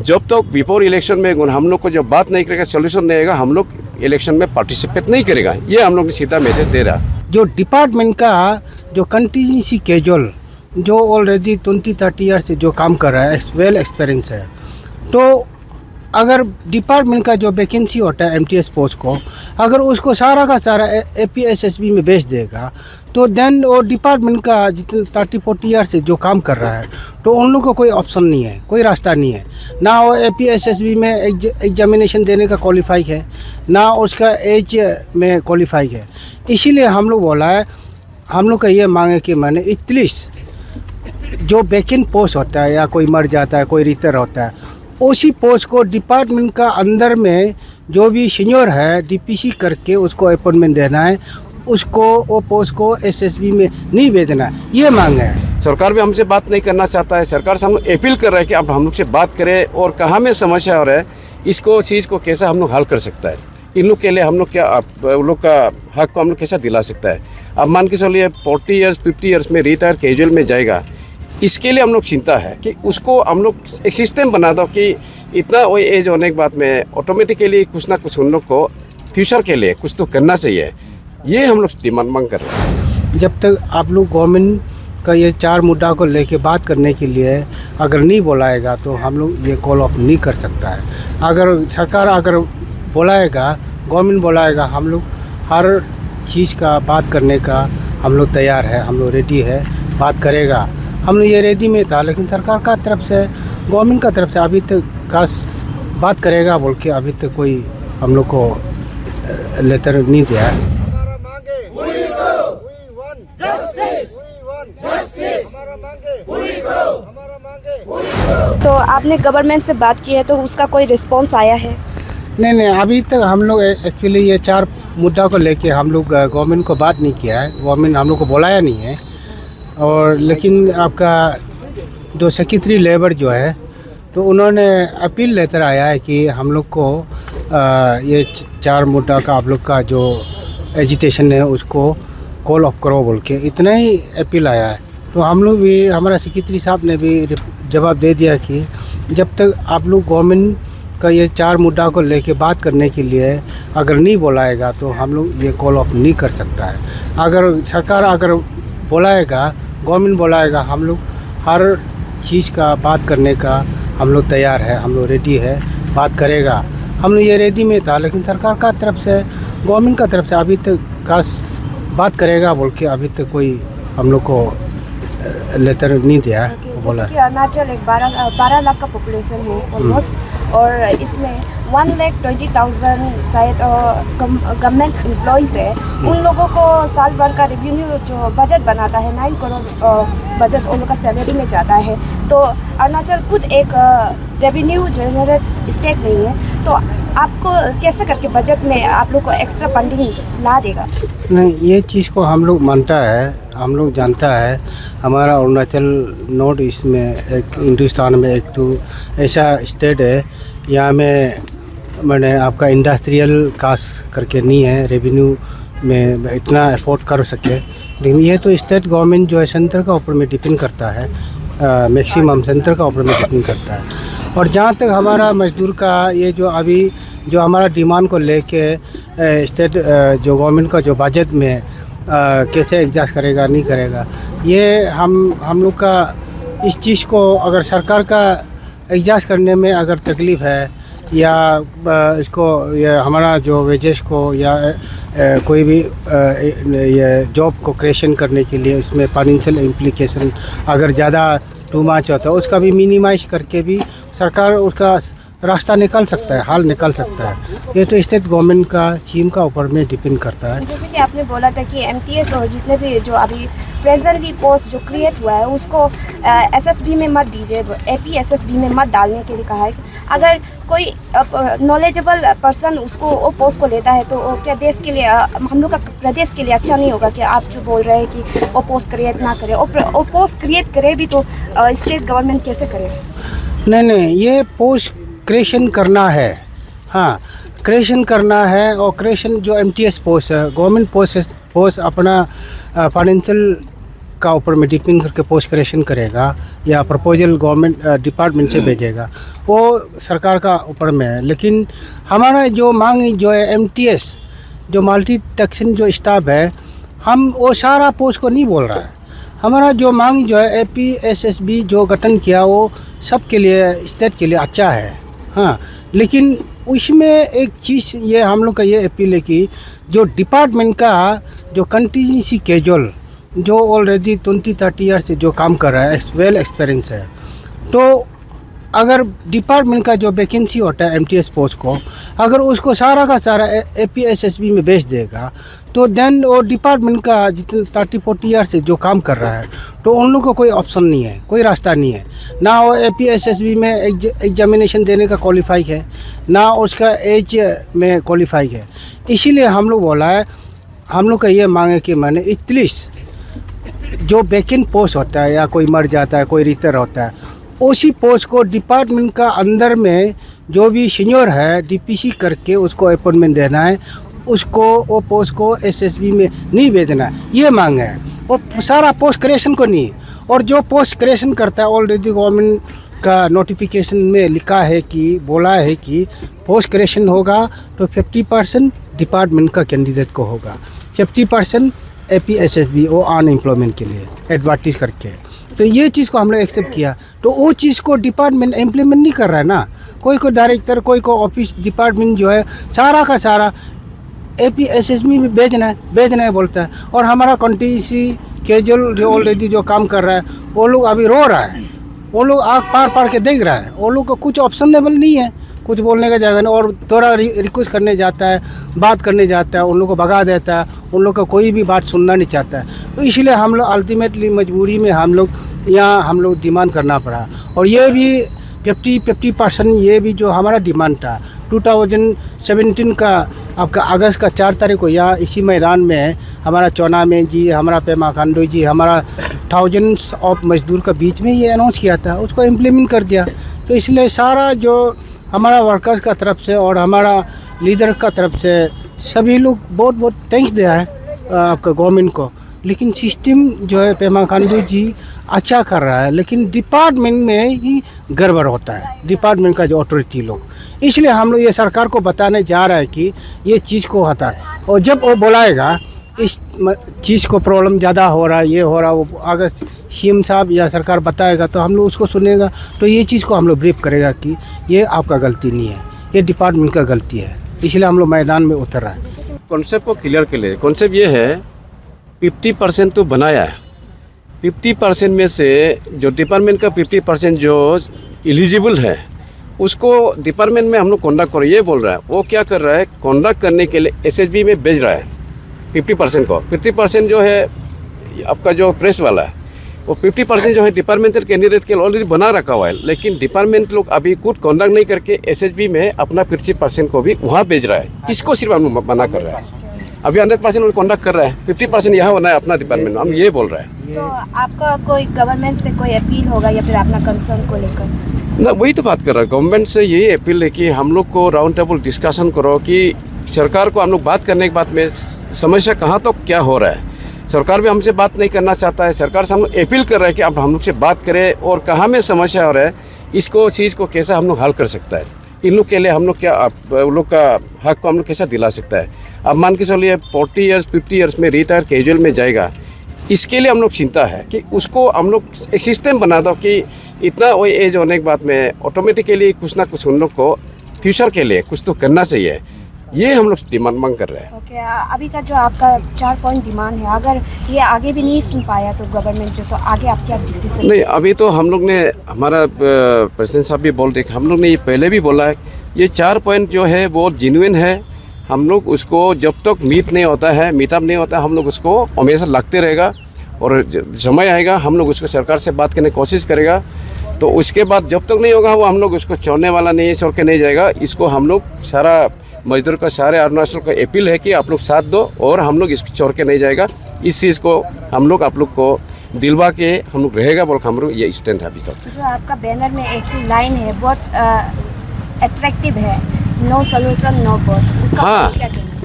जब तक before election में हम लोग को जब बात नहीं करेगा, सोल्यूशन नहीं आएगा, हम लोग इलेक्शन में पार्टिसिपेट नहीं करेगा। ये हम लोग ने सीधा मैसेज दे रहा। जो डिपार्टमेंट का जो कंटीजेंसी कैजुअल जो ऑलरेडी 20-30 ईयर से जो काम कर रहा है, वेल एक्सपीरियंस है, तो अगर डिपार्टमेंट का जो वैकेंसी होता है एमटीएस पोस्ट को, अगर उसको सारा का सारा एपीएसएसबी में भेज देगा, तो देन वो डिपार्टमेंट का जितने 30-40 ईयर से जो काम कर रहा है, तो उन लोगों को कोई ऑप्शन नहीं है, कोई रास्ता नहीं है। ना वो एपीएसएसबी में एग्जामिनेशन देने का क्वालिफाई है, ना उसका एज में क्वालिफाई है। इसीलिए हम लोग बोला है, हम लोग का ये मांगे कि मैंने एटलीस्ट जो वैकेंट पोस्ट होता है या कोई मर जाता है, कोई रिटायर होता है, उसी पोस्ट को डिपार्टमेंट का अंदर में जो भी सीनियर है डीपीसी करके उसको अपॉइंटमेंट देना है, उसको वो पोस्ट को एसएसबी में नहीं भेजना है। ये मांग है। सरकार भी हमसे बात नहीं करना चाहता है। सरकार से हम लोग अपील कर रहे हैं कि आप हम लोग से बात करें और कहाँ में समस्या हो रहा है, इसको चीज़ को कैसे हम लोग हल कर सकता है। इन लोग के लिए हम लोग क्या उन लोग का हक को हम लोग कैसा दिला सकता है। अब मान के चलिए 40 ईयर्स 50 ईयर्स में रिटायर कैजुअल में जाएगा, इसके लिए हम लोग चिंता है कि उसको हम लोग एक सिस्टम बना दो कि इतना वो एज होने के बाद में ऑटोमेटिकली कुछ ना कुछ उन लोग को फ्यूचर के लिए कुछ तो करना चाहिए। ये हम लोग डिमांड मांग कर रहे हैं। जब तक आप लोग गवर्नमेंट का ये 4 मुद्दा को लेके बात करने के लिए अगर नहीं बुलाएगा, तो हम लोग ये कॉल ऑफ नहीं कर सकता है। अगर सरकार अगर बुलाएगा, गवर्नमेंट बुलाएगा, हम लोग हर चीज़ का बात करने का हम लोग तैयार है, हम लोग रेडी है, बात करेगा। हम लोग ये रेडी में था, लेकिन सरकार का तरफ से, गवर्नमेंट का तरफ से अभी तक खास बात करेगा बोल के अभी तक कोई हम लोग को लेटर नहीं दिया है। हमारा मांगे पूरी करो, we want justice, we want justice, हमारा मांगे पूरी करो, हमारा मांगे पूरी करो। तो आपने गवर्नमेंट से बात की है, तो उसका कोई रिस्पॉन्स आया है? नहीं, अभी तक हम लोग एक्चुअली ये 4 मुद्दा को लेके हम लोग गवर्नमेंट को बात नहीं किया है। गवर्नमेंट हम लोग को बुलाया नहीं है। और लेकिन आपका जो सेक्रेटरी लेबर जो है, तो उन्होंने अपील लेटर आया है कि हम लोग को ये 4 मुद्दा का आप लोग का जो एजिटेशन है उसको कॉल ऑफ करो बोल के, इतना ही अपील आया है। तो हम लोग भी, हमारा सेक्रेटरी साहब ने भी जवाब दे दिया कि जब तक आप लोग गवर्नमेंट का ये 4 मुद्दा को लेके बात करने के लिए अगर नहीं बुलाएगा, तो हम लोग ये कॉल ऑफ नहीं कर सकता है। अगर सरकार अगर बुलाएगा, गवर्नमेंट बुलाएगा, हम लोग हर चीज़ का बात करने का हम लोग तैयार है, हम लोग रेडी है, बात करेगा। हम लोग ये रेडी में था, लेकिन सरकार का तरफ से, गवर्नमेंट का तरफ से अभी तक खास बात करेगा बोल के अभी तक कोई हम लोग को लेटर नहीं दिया है। बोला जैसे कि अरुणाचल एक 12 लाख का पॉपुलेशन है ऑलमोस्ट, और इसमें 1,20,000 शायद गवर्नमेंट एम्प्लॉयज़ है। उन लोगों को साल भर का रेवेन्यू जो बजट बनाता है, 9 करोड़ बजट उन लोग का सैलरी में जाता है। तो अरुणाचल खुद एक रेवेन्यू जनरेट स्टेट नहीं है, तो आपको कैसे करके बजट में आप लोग को एक्स्ट्रा फंडिंग ला देगा? नहीं, ये चीज़ को हम लोग मानता है, हम लोग जानता है। हमारा अरुणाचल नॉर्थ ईस्ट में एक, हिंदुस्तान में एक तो ऐसा स्टेट है, यहाँ में मैंने आपका इंडस्ट्रियल कास्ट करके नहीं है, रेवेन्यू में इतना एफोर्ड कर सके। लेकिन ये तो स्टेट गवर्नमेंट जो है सेंटर का ऊपर में डिपेंड करता है, मैक्सिमम सेंटर का ऊपर में डिपेंड करता है। और जहाँ तक हमारा मजदूर का ये जो अभी जो हमारा डिमांड को लेके स्टेट जो गवर्नमेंट का जो बजट में कैसे एडजस्ट करेगा नहीं करेगा, ये हम लोग का इस चीज़ को अगर सरकार का एडजस्ट करने में अगर तकलीफ़ है, या इसको ये हमारा जो वेजेस को या कोई भी ये जॉब को क्रिएशन करने के लिए उसमें फाइनेंशियल इम्प्लीकेशन अगर ज़्यादा टू मच होता है, उसका भी मिनिमाइज करके भी सरकार उसका रास्ता निकाल सकता है, हल निकाल सकता है। ये तो स्टेट गवर्नमेंट का स्कीम का ऊपर में डिपेंड करता है। जैसे कि आपने बोला था कि एमटीएस और जितने भी जो अभी प्रेजेंटली पोस्ट जो क्रिएट हुआ है उसको एसएसबी में मत दीजिए, एपीएसएसबी में मत डालने के लिए कहा है। अगर कोई नॉलेजेबल पर्सन उसको वो पोस्ट को लेता है, तो क्या देश के लिए, हम लोग का प्रदेश के लिए अच्छा नहीं होगा? कि आप जो बोल रहे हैं कि वो पोस्ट क्रिएट ना करे, वो पोस्ट क्रिएट करे भी तो स्टेट गवर्नमेंट कैसे करे? नहीं, ये पोस्ट क्रिएशन करना है, हाँ क्रिएशन करना है। और क्रिएशन जो एमटीएस पोस्ट है, गवर्नमेंट पोस्ट अपना फाइनेंशियल का ऊपर में डिपेंड करके पोस्ट क्रिएशन करेगा या प्रपोजल गवर्नमेंट डिपार्टमेंट से भेजेगा, वो सरकार का ऊपर में है। लेकिन हमारा जो मांग जो है MTS जो मल्टी टैक्सिंग जो स्टाफ है, हम वो सारा पोस्ट को नहीं बोल रहा है। हमारा जो मांग जो है APSSB जो गठन किया वो सबके लिए स्टेट के लिए अच्छा है, हाँ। लेकिन उसमें एक चीज़ ये हम लोग का ये अपील है कि जो डिपार्टमेंट का जो कंटिजेंसी कैजुअल जो ऑलरेडी 20-30 ईयर से जो काम कर रहा है, वेल एक्सपीरियंस है, तो अगर डिपार्टमेंट का जो वैकेंसी होता है MTS पोस्ट को अगर उसको सारा का सारा APSSB में भेज देगा तो देन वो डिपार्टमेंट का जितने 30-40 ईयर से जो काम कर रहा है तो उन लोगों को कोई ऑप्शन नहीं है, कोई रास्ता नहीं है। ना वो APSSB में एग्जामिनेशन देने का क्वालिफाई है, ना उसका एज में क्वालिफाई है। इसीलिए हम लोग बोला है, हम लोग का ये मांग है कि मैंने एटलीस्ट जो वैकेंट पोस्ट होता है या कोई मर जाता है, कोई रिटायर होता है, उसी पोस्ट को डिपार्टमेंट का अंदर में जो भी सीनियर है DPC करके उसको अपॉइंटमेंट देना है, उसको वो पोस्ट को SSB में नहीं भेजना है, ये मांग है। और सारा पोस्ट क्रिएशन को नहीं, और जो पोस्ट क्रिएशन करता है ऑलरेडी गवर्नमेंट का नोटिफिकेशन में लिखा है कि बोला है कि पोस्ट क्रिएशन होगा तो 50% डिपार्टमेंट का कैंडिडेट को होगा, 50% APSSB वो अनएम्प्लॉयमेंट के लिए एडवर्टाइज करके। तो ये चीज़ को हम लोग एक्सेप्ट किया, तो वो चीज़ को डिपार्टमेंट इम्प्लीमेंट नहीं कर रहा है ना। कोई डायरेक्टर, कोई ऑफिस डिपार्टमेंट जो है सारा का सारा APSSB में भेजना है बोलता है। और हमारा कंटिजेंसी कैजुअल जो ऑलरेडी जो काम कर रहा है वो लोग अभी रो रहा है, वो लोग आँख पार के देख रहा है, वो लोग को कुछ ऑप्शनेबल नहीं है, कुछ बोलने का जगह नहीं। और थोड़ा रिक्वेस्ट करने जाता है, बात करने जाता है, उन लोग को भगा देता है, उन लोग का कोई भी बात सुनना नहीं चाहता है। तो इसलिए हम लोग अल्टीमेटली मजबूरी में हम लोग डिमांड करना पड़ा। और ये भी 50% ये भी जो हमारा डिमांड था 2017 का आपका अगस्त का 4 तारीख को यहाँ इसी मैदान में हमारा चौना में जी, हमारा पेमा खांडू जी, हमारा थाउजेंड्स ऑफ मजदूर का बीच में ये अनाउंस किया था, उसको इम्प्लीमेंट कर दिया। तो इसलिए सारा जो हमारा वर्कर्स का तरफ से और हमारा लीडर का तरफ से सभी लोग बहुत थैंक्स दिया है आपका गवर्नमेंट को। लेकिन सिस्टम जो है पेमा खांडू जी अच्छा कर रहा है, लेकिन डिपार्टमेंट में ही गड़बड़ होता है, डिपार्टमेंट का जो अथॉरिटी लोग। इसलिए हम लोग ये सरकार को बताने जा रहा है कि ये चीज़ को हटा, और जब वो बुलाएगा इस चीज़ को प्रॉब्लम ज़्यादा हो रहा है, ये हो रहा है, वो अगर CM साहब या सरकार बताएगा तो हम लोग उसको सुनेगा, तो ये चीज़ को हम लोग ब्रीफ करेगा कि ये आपका गलती नहीं है, ये डिपार्टमेंट का गलती है। इसलिए हम लोग मैदान में उतर रहा है। कॉन्सेप्ट को क्लियर के लिए कॉन्सेप्ट ये है 50% तो बनाया है, 50% में से जो डिपार्टमेंट का 50% जो एलिजिबल है उसको डिपार्टमेंट में हम लोग कॉन्डक्ट करो ये बोल रहा है। वो क्या कर रहा है, कॉन्डक्ट करने के लिए SSB में भेज रहा है 50% को। 50% जो है आपका जो प्रेस वाला है, वो 50% जो है डिपार्टमेंटल कैंडिडेट के लिए ऑलरेडी बना रखा हुआ है, लेकिन डिपार्टमेंट लोग अभी खुद कॉन्डक्ट नहीं करके SSB में अपना 50% को भी वहाँ भेज रहा है। इसको सिर्फ हम लोग मना कर रहा है। अभी 100% कॉन्डक्ट कर रहा है, 50% यहाँ होना है अपना डिपार्टमेंट, हम ये बोल रहे हैं। तो आपका कोई गवर्नमेंट से कोई अपील होगा या फिर अपना कंसर्न को लेकर? ना वही तो बात कर रहा है, गवर्नमेंट से यही अपील है कि हम लोग को राउंड टेबल डिस्कशन करो कि सरकार को हम लोग बात करने के बाद में समस्या कहाँ तो क्या हो रहा है। सरकार भी हमसे बात नहीं करना चाहता है, सरकार से हम लोग अपील कर रहे हैं कि आप हम लोग से बात करें और कहाँ में समस्या हो रहा है, इसको चीज़ को कैसे हम लोग हल कर सकता है। इन लोग के लिए हम लोग क्या उन लोग का हक को हम लोग कैसा दिला सकता है। अब मान के चलिए 40 ईयर्स 50 ईयर्स में रिटायर कैजुअल में जाएगा, इसके लिए हम लोग चिंता है कि उसको हम लोग एक सिस्टम बना दो कि इतना वो एज होने के बाद में ऑटोमेटिकली कुछ ना कुछ उन लोग को फ्यूचर के लिए कुछ तो करना चाहिए। ये हम लोग डिमांड मांग कर रहे हैं। ओके, अभी का जो आपका 4 पॉइंट डिमांड है, अगर ये आगे भी नहीं सुन पाया तो गवर्नमेंट जो, तो आगे आप क्या डिसीजन? नहीं, अभी तो हम लोग ने हमारा प्रेसिडेंट साहब भी बोल रहे, हम लोग ने ये पहले भी बोला है, ये 4 पॉइंट जो है वो जेन्युइन है। हम लोग उसको जब तक मीटअप नहीं होता हम लोग उसको हमेशा लगते रहेगा, और समय आएगा हम लोग उसको सरकार से बात करने की कोशिश करेगा। तो उसके बाद जब तक नहीं होगा वो हम लोग उसको छोड़ने वाला नहीं है, छोड़ के नहीं जाएगा। इसको हम लोग सारा मजदूर का, सारे अरुणाचल का अपील है कि आप लोग साथ दो, और हम लोग इसको छोड़ के नहीं जाएगा। इस चीज़ को हम लोग आप लोग को दिलवा के हम लोग रहेगा बोल हम लोग ये स्टैंड है अभी तक। जो आपका बैनर में एक लाइन है बहुत अट्रैक्टिव है, नो सॉल्यूशन नो वोट, हाँ,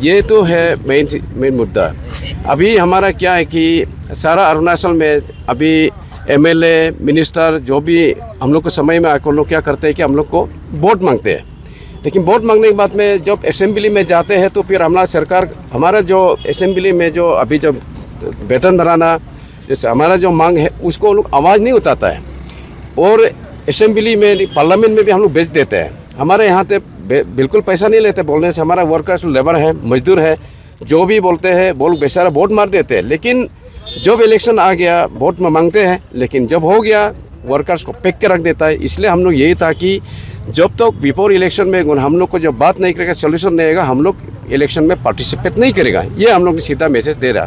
ये तो है मेन मुद्दा। अभी हमारा क्या है कि सारा अरुणाचल में अभी एमएलए मिनिस्टर जो भी हम लोग को समय में आकर लोग क्या करते हैं कि हम लोग को वोट मांगते हैं। लेकिन वोट मांगने के बाद में जब असेंबली में जाते हैं तो फिर हमारा सरकार हमारा जो असेंबली में जो अभी जब वेतन बढ़ाना जैसे हमारा जो मांग है उसको लोग आवाज़ नहीं उठाता है। और असेंबली में पार्लियामेंट में भी हम लोग भेज देते हैं। हमारे यहाँ पे बिल्कुल पैसा नहीं लेते बोलने से, हमारा वर्कर्स लेबर है, मजदूर है, जो भी बोलते हैं वो लोग बेचारा वोट मार देते हैं। लेकिन जब इलेक्शन आ गया वोट में मांगते हैं, लेकिन जब हो गया वर्कर्स को पैक के रख देता है। इसलिए हम लोग यही था कि जब तक बिफोर इलेक्शन में हम लोग को जब बात नहीं करेगा, सोल्यूशन नहीं आएगा, हम लोग इलेक्शन में पार्टिसिपेट नहीं करेगा। ये हम लोग ने सीधा मैसेज दे रहा।